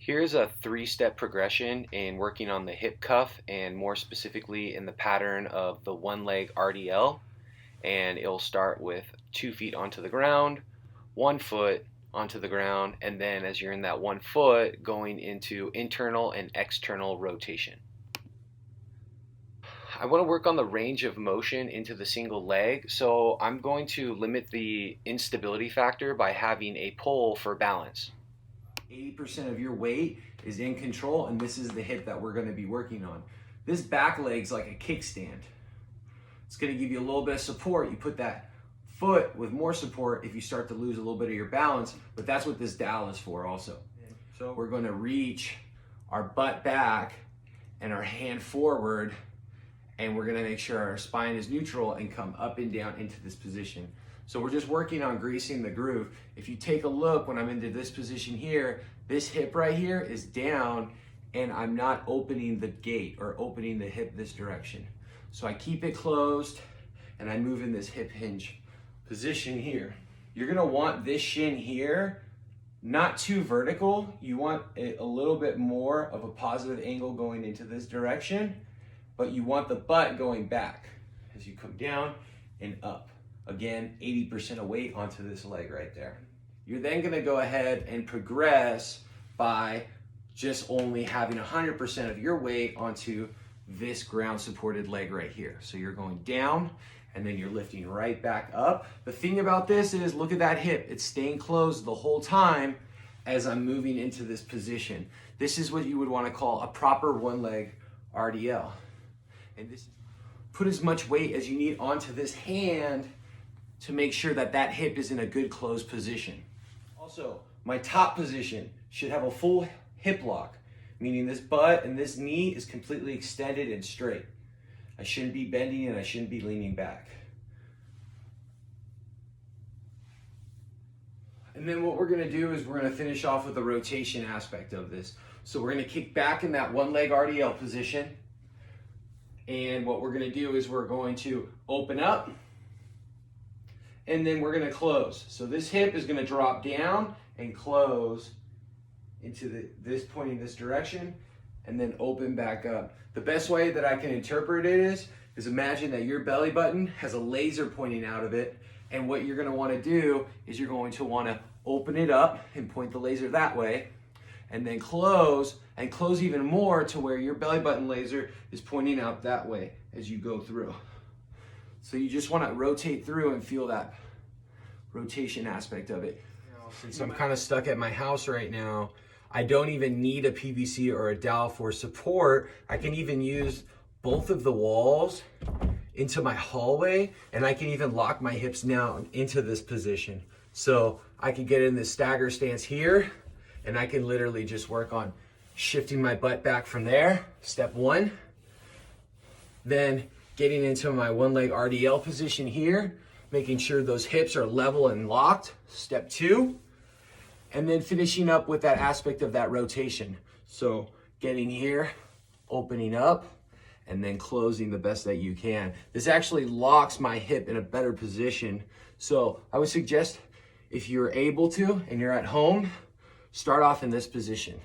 Here's a three-step progression in working on the hip cuff and more specifically in the pattern of the one leg RDL. And it'll start with 2 feet onto the ground, 1 foot onto the ground, and then as you're in that 1 foot, going into internal and external rotation. I want to work on the range of motion into the single leg, so I'm going to limit the instability factor by having a pull for balance. 80% of your weight is in control, and this is the hip that we're going to be working on. This back leg's like a kickstand. It's going to give you a little bit of support. You put that foot with more support if you start to lose a little bit of your balance, but that's what this dowel is for also. So we're going to reach our butt back and our hand forward, and we're going to make sure our spine is neutral and come up and down into this position. So we're just working on greasing the groove. If you take a look when I'm into this position here, this hip right here is down and I'm not opening the gate or opening the hip this direction. So I keep it closed and I move in this hip hinge position here. You're gonna want this shin here not too vertical. You want a little bit more of a positive angle going into this direction, but you want the butt going back as you come down and up. Again, 80% of weight onto this leg right there. You're then gonna go ahead and progress by just only having 100% of your weight onto this ground supported leg right here. So you're going down and then you're lifting right back up. The thing about this is, look at that hip. It's staying closed the whole time as I'm moving into this position. This is what you would wanna call a proper one leg RDL. And this, put as much weight as you need onto this hand to make sure that that hip is in a good closed position. Also, my top position should have a full hip lock, meaning this butt and this knee is completely extended and straight. I shouldn't be bending and I shouldn't be leaning back. And then what we're gonna do is we're gonna finish off with the rotation aspect of this. So we're gonna kick back in that one leg RDL position. And what we're gonna do is we're going to open up and then we're gonna close. So this hip is gonna drop down and close into this pointing this direction and then open back up. The best way that I can interpret it is imagine that your belly button has a laser pointing out of it, and what you're gonna wanna do is you're going to wanna open it up and point the laser that way, and then close, and close even more to where your belly button laser is pointing out that way as you go through. So you just want to rotate through and feel that rotation aspect of it. Since I'm kind of stuck at my house right now, I don't even need a PVC or a dowel for support. I can even use both of the walls into my hallway, and I can even lock my hips down into this position. So I can get in this stagger stance here, and I can literally just work on shifting my butt back from there, step 1. Then getting into my one leg RDL position here, making sure those hips are level and locked, step 2. And then finishing up with that aspect of that rotation. So getting here, opening up, and then closing the best that you can. This actually locks my hip in a better position. So I would suggest if you're able to and you're at home, start off in this position.